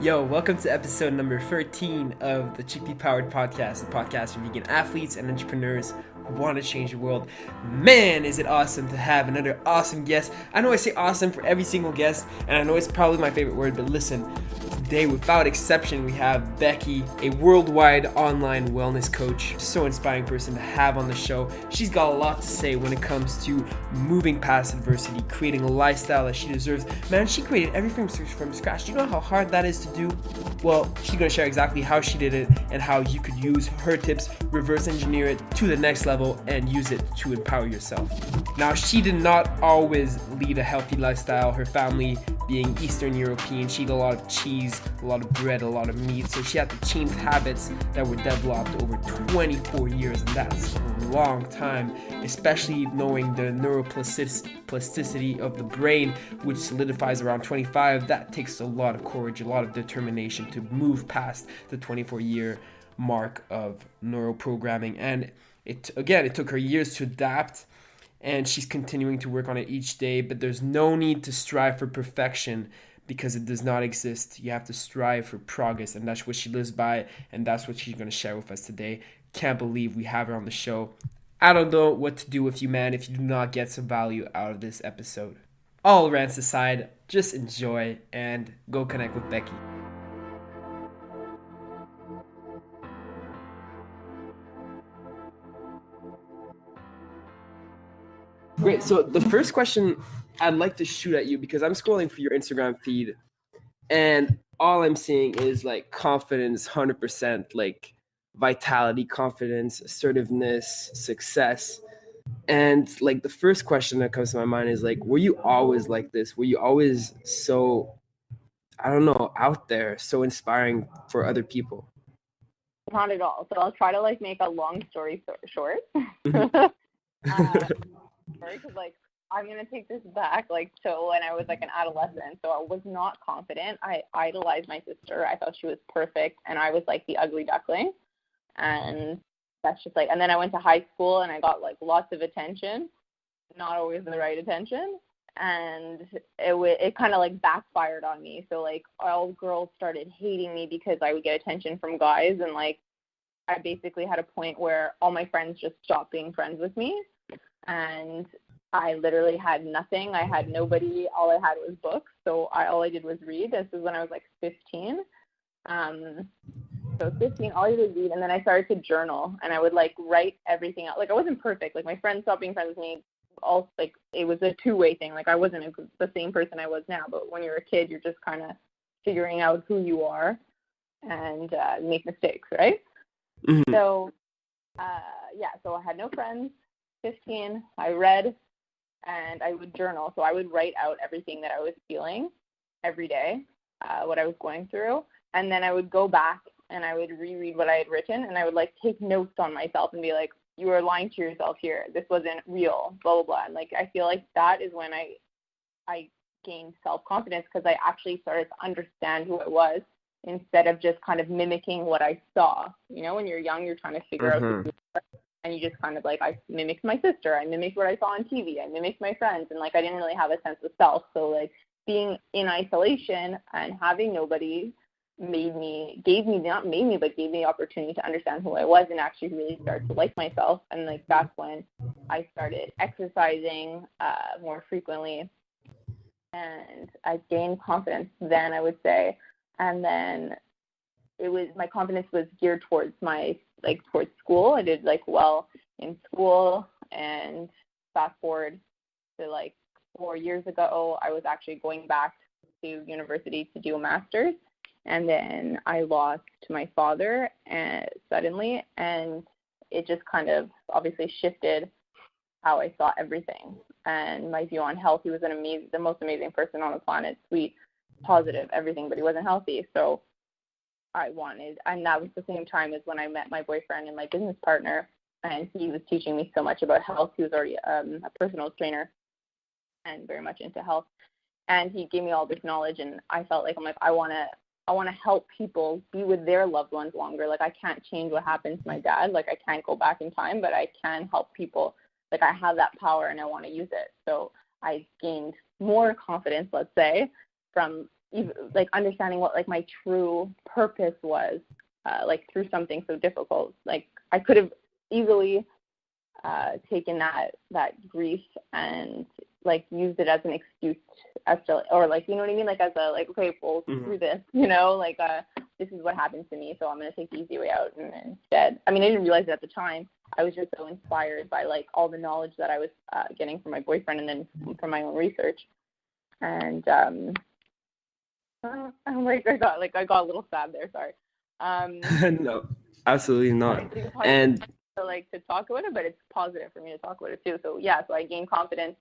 Yo, welcome to episode number 13 of the Chickpea Powered Podcast, the podcast for vegan athletes and entrepreneurs who want to change the world. Man, is it awesome to have another awesome guest. I know I say awesome for every single guest, and I know it's probably my favorite word, but listen, today, without exception, we have Becky, a worldwide online wellness coach. So inspiring person to have on the show. She's got a lot to say when it comes to moving past adversity, creating a lifestyle that she deserves. Man, she created everything from scratch. Do you know how hard that is to do? Well, she's going to share exactly how she did it and how you could use her tips, reverse engineer it to the next level, and use it to empower yourself. Now, she did not always lead a healthy lifestyle. Her family being Eastern European, she ate a lot of cheese, a lot of bread, a lot of meat, so she had to change habits that were developed over 24 years, and that's a long time, especially knowing the neuroplasticity of the brain, which solidifies around 25. That takes a lot of courage, a lot of determination to move past the 24-year mark of neuroprogramming, and it took her years to adapt, and she's continuing to work on it each day. But there's no need to strive for perfection because it does not exist. You have to strive for progress, and that's what she lives by, and that's what she's going to share with us today. Can't believe we have her on the show. I don't know what to do with you, man, if you do not get some value out of this episode. All rants aside, just enjoy and go connect with Becky. Great. So the first question I'd like to shoot at you, because I'm scrolling through your Instagram feed and all I'm seeing is like confidence, 100%, like vitality, confidence, assertiveness, success. And like the first question that comes to my mind is like, were you always like this? Were you always so, I don't know, out there, so inspiring for other people? Not at all. So I'll try to like make a long story short. Because like I'm gonna take this back like to when I was like an adolescent. So I was not confident. I idolized my sister. I thought she was perfect, and I was like the ugly duckling. And that's just like. And then I went to high school, and I got like lots of attention, not always the right attention, and it kind of like backfired on me. So like all girls started hating me because I would get attention from guys, and like I basically had a point where all my friends just stopped being friends with me. And I literally had nothing. I had nobody. All I had was books. So all I did was read. This is when I was like 15. So 15, all I did was read. And then I started to journal, and I would like write everything out. Like I wasn't perfect. Like my friends stopped being friends with me. Also, like it was a two-way thing. Like I wasn't the same person I was now. But when you're a kid, you're just kind of figuring out who you are and make mistakes, right? Mm-hmm. So, so I had no friends. 15, I read, and I would journal. So I would write out everything that I was feeling every day, what I was going through, and then I would go back and I would reread what I had written, and I would like take notes on myself and be like, you are lying to yourself here. This wasn't real, blah, blah, blah. And like I feel like that is when I gained self-confidence, because I actually started to understand who I was instead of just kind of mimicking what I saw. You know, when you're young, you're trying to figure out who you are. And you just kind of like, I mimicked my sister, I mimicked what I saw on TV, I mimicked my friends, and like I didn't really have a sense of self. So like being in isolation and having nobody gave me the opportunity to understand who I was and actually really start to like myself. And like that's when I started exercising more frequently, and I gained confidence then, I would say. And then my confidence was geared towards towards school. I did like well in school, and fast forward to like 4 years ago, I was actually going back to university to do a master's, and then I lost my father suddenly, and it just kind of obviously shifted how I saw everything and my view on health. He was the most amazing person on the planet, sweet, positive, everything, but he wasn't healthy. So and that was the same time as when I met my boyfriend and my business partner, and he was teaching me so much about health. He was already a personal trainer and very much into health, and he gave me all this knowledge, and I felt like I want to help people be with their loved ones longer. Like I can't change what happened to my dad. Like I can't go back in time, but I can help people. Like I have that power, and I want to use it. So I gained more confidence, let's say, from like understanding what like my true purpose was, like through something so difficult. Like I could have easily taken that grief and like used it as an excuse as to, or like, you know what I mean? Like as a, like, okay, well, screw this, you know, like, this is what happened to me, so I'm going to take the easy way out. And instead, I mean, I didn't realize it at the time. I was just so inspired by like all the knowledge that I was getting from my boyfriend and then from my own research. And I'm like, I got a little sad there. Sorry. No, absolutely not. It's hard And to talk about it, but it's positive for me to talk about it too. So yeah, so I gained confidence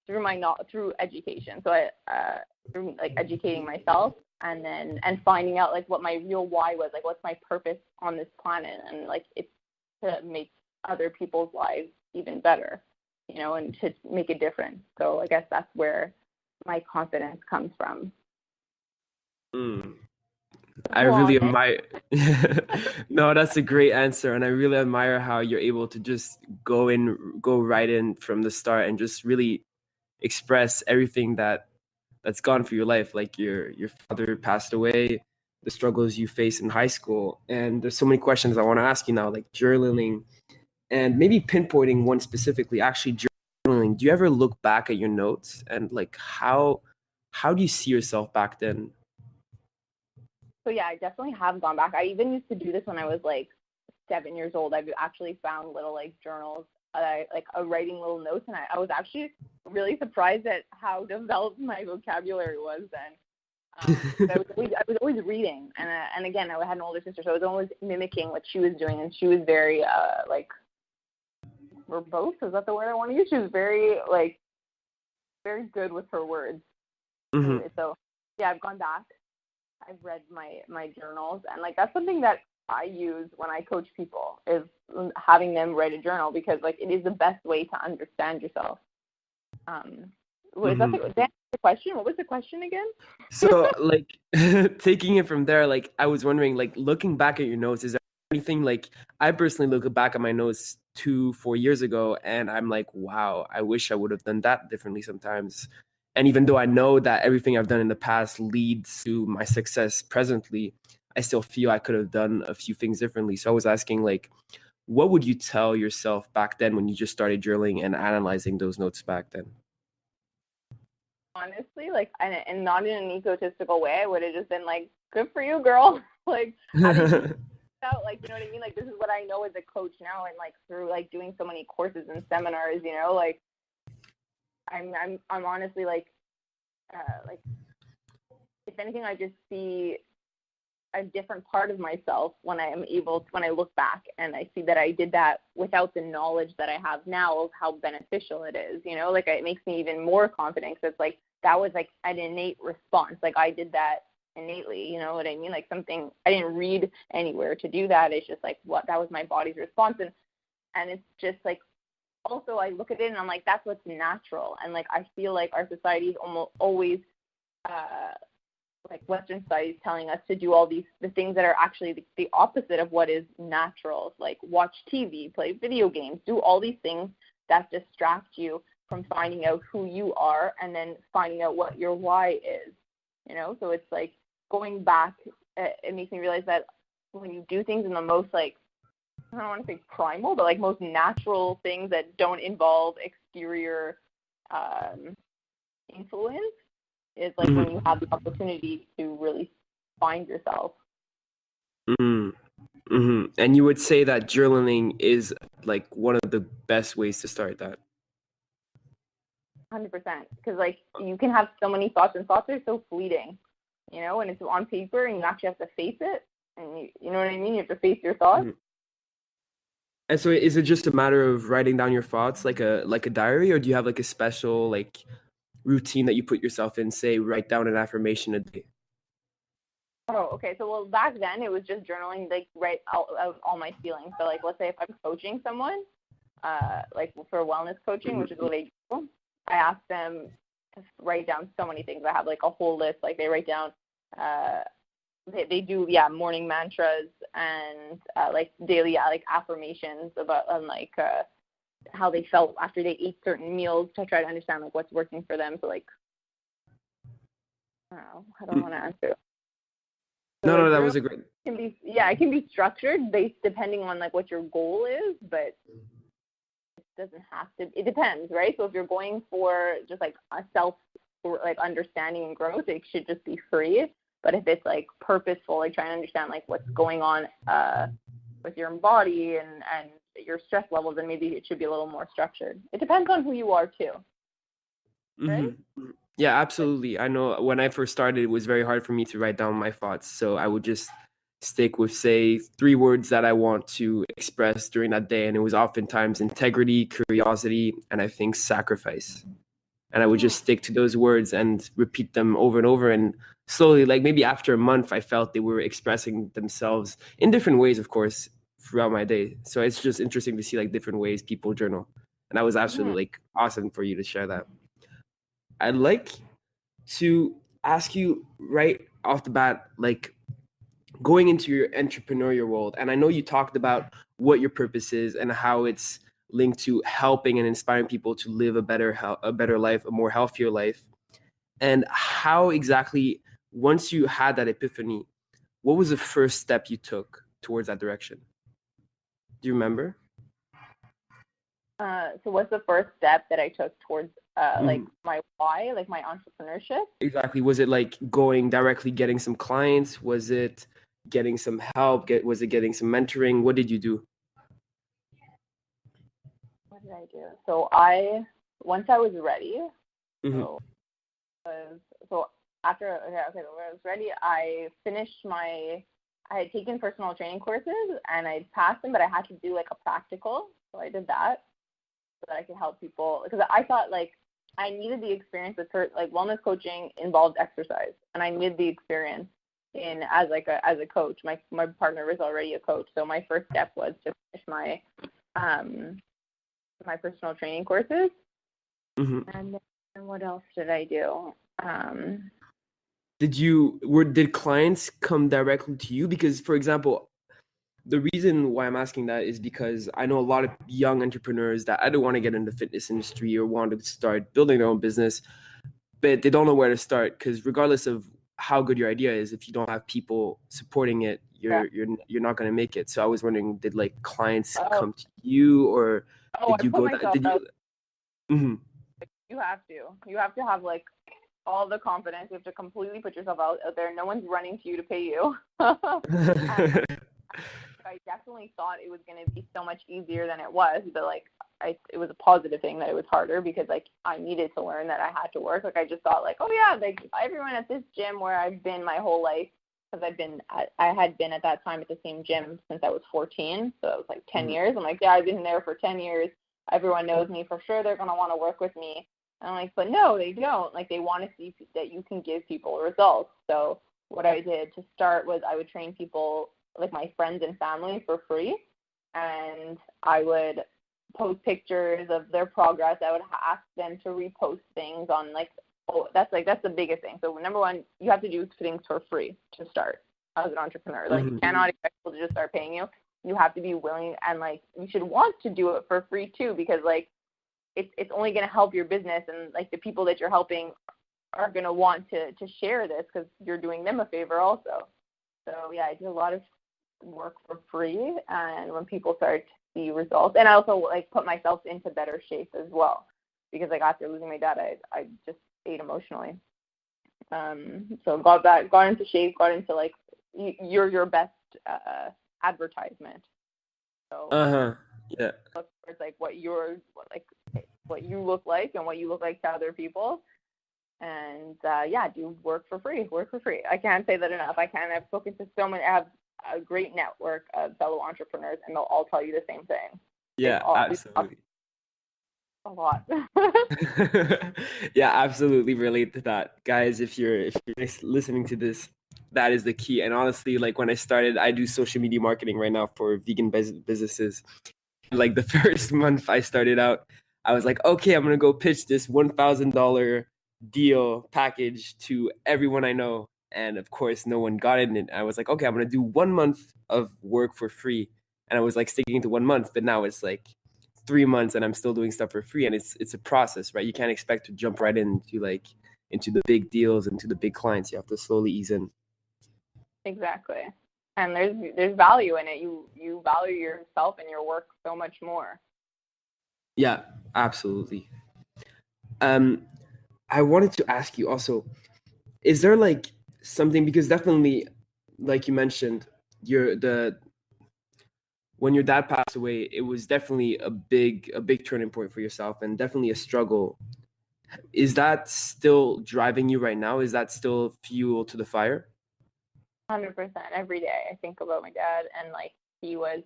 through education. So I through like educating myself and finding out like what my real why was, like what's my purpose on this planet, and like it's to make other people's lives even better, you know, and to make a difference. So I guess that's where my confidence comes from. I really admire. No, that's a great answer, and I really admire how you're able to just go right in from the start and just really express everything that's gone for your life. Like your father passed away, the struggles you faced in high school, and there's so many questions I want to ask you now, like journaling, and maybe pinpointing one specifically. Actually, journaling. Do you ever look back at your notes and like how do you see yourself back then? So yeah, I definitely have gone back. I even used to do this when I was like 7 years old. I've actually found little like journals, like writing little notes, and I was actually really surprised at how developed my vocabulary was then. I was always reading, and again, I had an older sister, so I was always mimicking what she was doing, and she was very like verbose. Is that the word I want to use? She was very good with her words. So yeah, I've gone back. I've read my journals, and like that's something that I use when I coach people, is having them write a journal, because like it is the best way to understand yourself. Was that the question? What was the question again? So like taking it from there, like I was wondering, like looking back at your notes, is there anything, like I personally look back at my notes 2-4 years ago and I'm like, wow, I wish I would have done that differently sometimes. And even though I know that everything I've done in the past leads to my success presently, I still feel I could have done a few things differently. So I was asking, like, what would you tell yourself back then when you just started journaling and analyzing those notes back then? Honestly, like, and not in an egotistical way, I would have just been like, good for you, girl. Like, how did you out? Like, you know what I mean? Like, this is what I know as a coach now, and like through like doing so many courses and seminars, you know, like I'm honestly like if anything, I just see a different part of myself when I look back and I see that I did that without the knowledge that I have now of how beneficial it is, you know, like it makes me even more confident, because it's like that was like an innate response. Like I did that innately, you know what I mean? Like something I didn't read anywhere to do that. It's just like that was my body's response. And it's just like, also I look at it and I'm like, that's what's natural. And like I feel like our society is almost always like Western society is telling us to do all the things that are actually the opposite of what is natural, like watch TV, play video games, do all these things that distract you from finding out who you are and then finding out what your why is, you know? So it's like going back, it makes me realize that when you do things in the most, like, I don't want to say primal, but like most natural things that don't involve exterior influence, is like when you have the opportunity to really find yourself. And you would say that journaling is like one of the best ways to start that? 100%, because like you can have so many thoughts, and thoughts are so fleeting, you know, and it's on paper and you actually have to face it, and you know what I mean? You have to face your thoughts. And so is it just a matter of writing down your thoughts like a diary, or do you have like a special like routine that you put yourself in, say write down an affirmation a day? Oh, okay. So, well, back then it was just journaling, like write out all my feelings. So, like, let's say if I'm coaching someone, like for wellness coaching, which is what I do, I ask them to write down so many things. I have like a whole list. Like they write down, they do morning mantras and like daily like affirmations about like how they felt after they ate certain meals, to try to understand like what's working for them. So like I don't want to answer. So No, like, that was a great. It can be structured based depending on like what your goal is, but it doesn't have to. It depends, right? So if you're going for just like a self like understanding and growth, it should just be free. But if it's like purposeful, like trying to understand like what's going on with your body and your stress levels, then maybe it should be a little more structured. It depends on who you are too. Right? Mm-hmm. Yeah, absolutely. I know when I first started, it was very hard for me to write down my thoughts. So I would just stick with, say, 3 words that I want to express during that day. And it was oftentimes integrity, curiosity, and I think sacrifice. And I would just stick to those words and repeat them over and over. And slowly, like maybe after a month, I felt they were expressing themselves in different ways, of course, throughout my day. So it's just interesting to see like different ways people journal. And that was absolutely like awesome for you to share that. I'd like to ask you right off the bat, like going into your entrepreneurial world. And I know you talked about what your purpose is and how it's linked to helping and inspiring people to live a better life, a more healthier life. And how exactly, once you had that epiphany, what was the first step you took towards that direction? Do you remember? So what's the first step that I took towards like my why, like my entrepreneurship? Exactly. Was it like going directly getting some clients? Was it getting some help? Was it getting some mentoring? What did you do? What did I do? So once I was ready, so after when I was ready, I had taken personal training courses and I'd passed them, but I had to do like a practical. So I did that so that I could help people, because I thought like I needed the experience with like wellness coaching involved exercise, and I needed the experience as a coach. My partner was already a coach, so my first step was to finish my my personal training courses. And then what else did I do? Did clients come directly to you? Because, for example, the reason why I'm asking that is because I know a lot of young entrepreneurs that either want to get in the fitness industry or want to start building their own business, but they don't know where to start, because regardless of how good your idea is, if you don't have people supporting it, you're not going to make it. So I was wondering, did like clients come to you, or did you go that? Did you? You have to have like all the confidence. You have to completely put yourself out there. No one's running to you to pay you. I definitely thought it was going to be so much easier than it was, but like it was a positive thing that it was harder, because like I needed to learn that I had to work. Like I just thought like, oh yeah, like everyone at this gym where I've been my whole life, because I had been at that time at the same gym since I was 14, so it was like 10 years. I'm like, yeah, I've been there for 10 years. Everyone knows me for sure. They're going to want to work with me. And I'm like, but no, they don't. Like they want to see that you can give people results. So what I did to start was I would train people, like my friends and family, for free, and I would post pictures of their progress. I would ask them to repost things on that's the biggest thing. So number one, you have to do things for free to start as an entrepreneur. Like you cannot expect people to just start paying you. You have to be willing, and like you should want to do it for free too, because like it's only going to help your business, and like the people that you're helping are going to want to share this because you're doing them a favor also. So yeah, I did a lot of work for free, and when people started to see results, and I also like put myself into better shape as well, because like after losing my dad, I just ate emotionally. So got into shape, got into like you're your best advertisement. So yeah, it's like what you look like and what you look like to other people. And do work for free. I can't say that enough. I've spoken to so many. I have a great network of fellow entrepreneurs, and they'll all tell you the same thing. Yeah, absolutely. A lot. Yeah, absolutely relate to that, guys. If you're listening to this, that is the key. And honestly, like when I started, I do social media marketing right now for vegan businesses. Like the first month I started out, I was like, okay, I'm gonna go pitch this $1,000 deal package to everyone I know, and of course no one got it. And I was like, okay, I'm gonna do 1 month of work for free, and I was like sticking to 1 month, but now it's like 3 months and I'm still doing stuff for free, and it's a process, right? You can't expect to jump right into like into the big deals, into the big clients. You have to slowly ease in. Exactly. And there's value in it. You value yourself and your work so much more. Yeah, absolutely. I wanted to ask you also, is there like something, because definitely, like you mentioned, when your dad passed away, it was definitely a big turning point for yourself and definitely a struggle. Is that still driving you right now? Is that still fuel to the fire? 100%. Every day I think about my dad, and like he was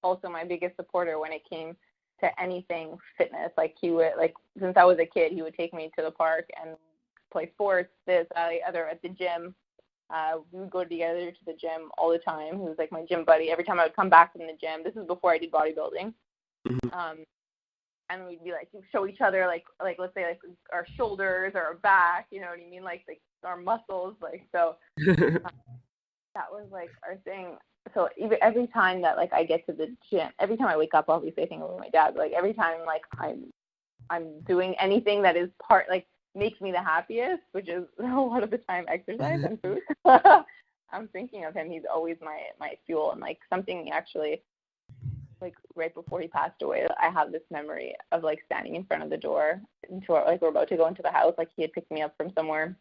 also my biggest supporter when it came to anything fitness. Like he would, like, since I was a kid, he would take me to the park and play sports, this, that, the other, at the gym. We would go together to the gym all the time. He was like my gym buddy. Every time I would come back from the gym, this is before I did bodybuilding. And we'd be like, show each other like let's say like our shoulders or our back, you know what I mean? Like our muscles, like, so that was like our thing. So even every time that like I get to the gym, every time I wake up, obviously I think about my dad, but like every time like I'm doing anything that is makes me the happiest, which is a lot of the time exercise and food. I'm thinking of him. He's always my fuel. And like something actually, like right before he passed away, I have this memory of like standing in front of the door like we're about to go into the house. Like he had picked me up from somewhere,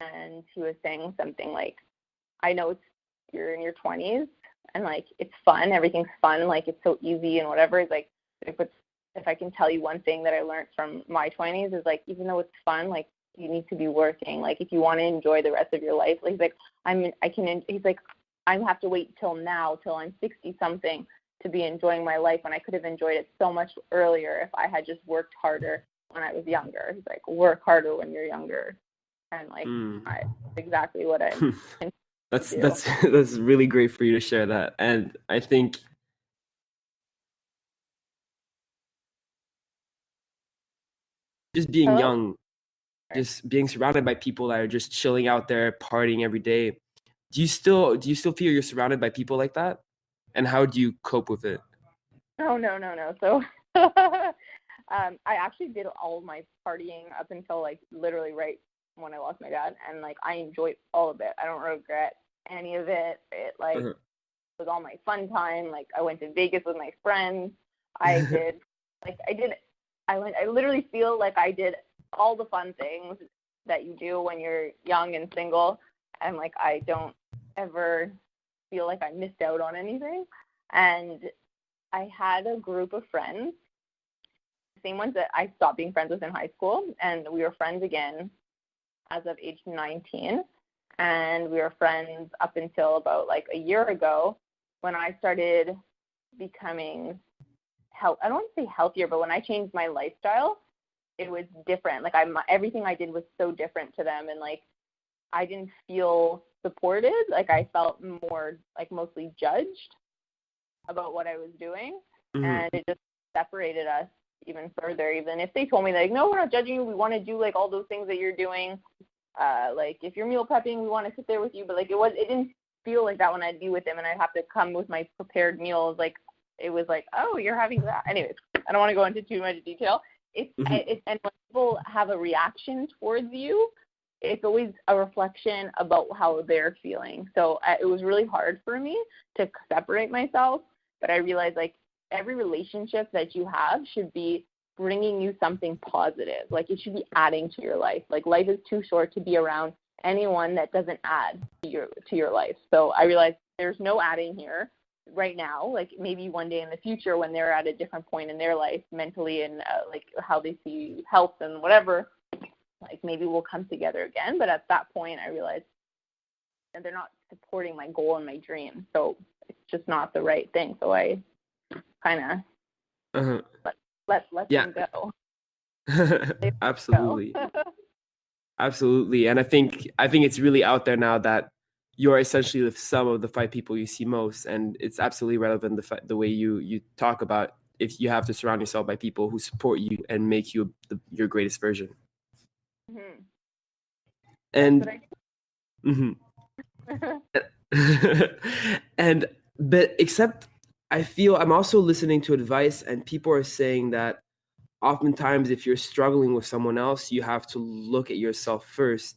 and he was saying something like, I know you're in your 20s and like it's fun, everything's fun, like it's so easy and whatever. It's like, if I can tell you one thing that I learned from my 20s is like, even though it's fun, like you need to be working. Like if you want to enjoy the rest of your life, like he's like, I have to wait till I'm 60 something to be enjoying my life, when I could have enjoyed it so much earlier if I had just worked harder when I was younger. He's like, work harder when you're younger. And like, that's exactly what I that's really great for you to share that. And I think just being young, just being surrounded by people that are just chilling out there, partying every day. Do you still feel you're surrounded by people like that? And how do you cope with it? No. So I actually did all of my partying up until like literally right when I lost my dad, and like I enjoyed all of it. I don't regret any of it. It like was all my fun time. Like I went to Vegas with my friends. I literally feel like I did all the fun things that you do when you're young and single, and like I don't ever feel like I missed out on anything. And I had a group of friends, same ones that I stopped being friends with in high school, and we were friends again as of age 19, and we were friends up until about like a year ago when I started becoming I don't want to say healthier, but when I changed my lifestyle, it was different. Like everything I did was so different to them, and like I didn't feel supported. Like I felt more like mostly judged about what I was doing, and it just separated us even further. Even if they told me like, no, we're not judging you, we want to do like all those things that you're doing. Like if you're meal prepping, we want to sit there with you. But like it didn't feel like that when I'd be with them and I'd have to come with my prepared meals. Like it was like, oh, you're having that. Anyways, I don't want to go into too much detail. And when people have a reaction towards you, it's always a reflection about how they're feeling. So it was really hard for me to separate myself, but I realized like every relationship that you have should be bringing you something positive. Like it should be adding to your life. Like life is too short to be around anyone that doesn't add to your life. So I realized there's no adding here right now. Like maybe one day in the future when they're at a different point in their life mentally and like how they see health and whatever, like maybe we'll come together again. But at that point I realized that they're not supporting my goal and my dream. So it's just not the right thing. So I kind of let them go. Absolutely. Absolutely. And I think it's really out there now that you're essentially the sum of the 5 people you see most. And it's absolutely relevant the way you talk about if you have to surround yourself by people who support you and make you your greatest version. And but except I feel I'm also listening to advice, and people are saying that oftentimes if you're struggling with someone else, you have to look at yourself first.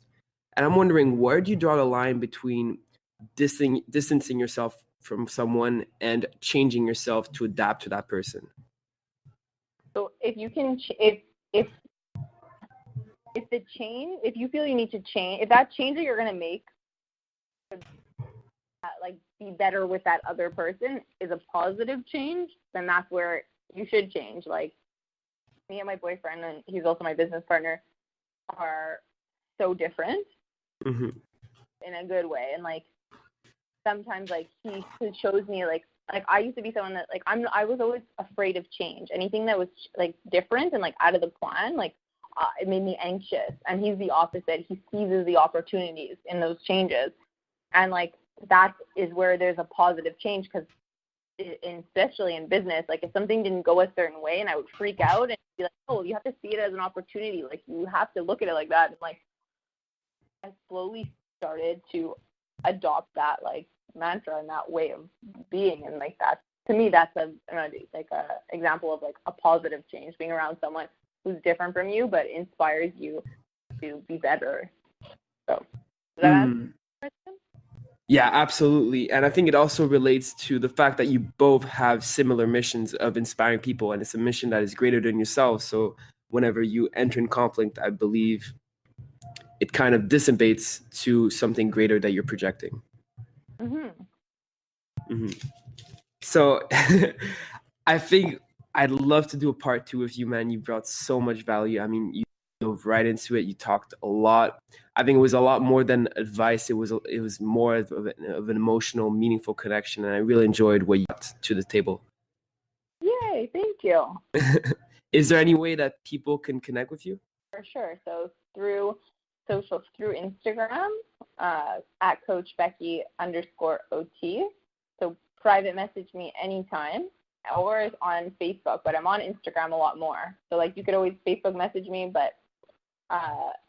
And I'm wondering, where do you draw the line between distancing yourself from someone and changing yourself to adapt to that person? So if you can, if the change, if you feel you need to change, if that change that you're going to make, like be better with that other person is a positive change, then that's where you should change. Like me and my boyfriend, and he's also my business partner, are so different Mm-hmm. in a good way. And like sometimes like he shows me like I used to be someone that like I was always afraid of change. Anything that was like different and like out of the plan, like it made me anxious. And he's the opposite. He seizes the opportunities in those changes, and like that is where there's a positive change, because especially in business, like if something didn't go a certain way and I would freak out and be like, oh, you have to see it as an opportunity. Like you have to look at it like that. And like I slowly started to adopt that like mantra and that way of being. And like that, to me, that's a example of like a positive change, being around someone who's different from you but inspires you to be better. So does that answer the question? Yeah, absolutely. And I think it also relates to the fact that you both have similar missions of inspiring people, and it's a mission that is greater than yourself. So whenever you enter in conflict, I believe it kind of dissipates to something greater that you're projecting. Mm-hmm. Mm-hmm. So I think I'd love to do a part 2 with you, man. You brought so much value. I mean, you dove right into it. You talked a lot. I think it was a lot more than advice. It was more of an emotional, meaningful connection, and I really enjoyed what you brought to the table. Yay, thank you. Is there any way that people can connect with you? For sure. So through social, through Instagram, at Coach Becky _OT. So private message me anytime, or on Facebook, but I'm on Instagram a lot more. So like you could always Facebook message me, but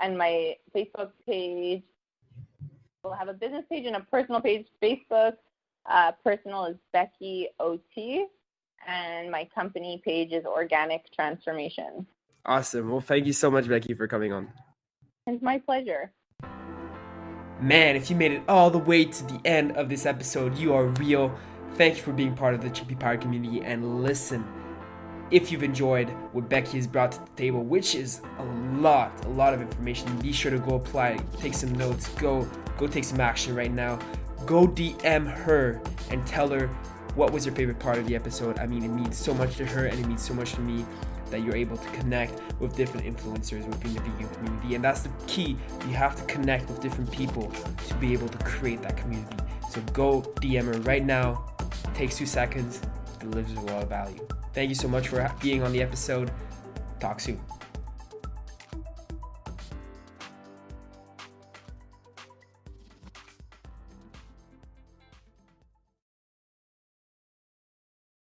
and my Facebook page will have a business page and a personal page. Facebook personal is Becky OT, and my company page is Organic Transformation. Awesome. Well, thank you so much, Becky, for coming on. It's my pleasure. Man, if you made it all the way to the end of this episode, you are real. Thank you for being part of the Chickpea Power community. And listen, if you've enjoyed what Becky has brought to the table, which is a lot of information, be sure to go apply, take some notes, go take some action right now. Go DM her and tell her what was your favorite part of the episode. I mean, it means so much to her, and it means so much to me that you're able to connect with different influencers within the vegan community. And that's the key. You have to connect with different people to be able to create that community. So go DM her right now. It takes 2 seconds. Delivers a lot of value. Thank you so much for being on the episode. Talk soon.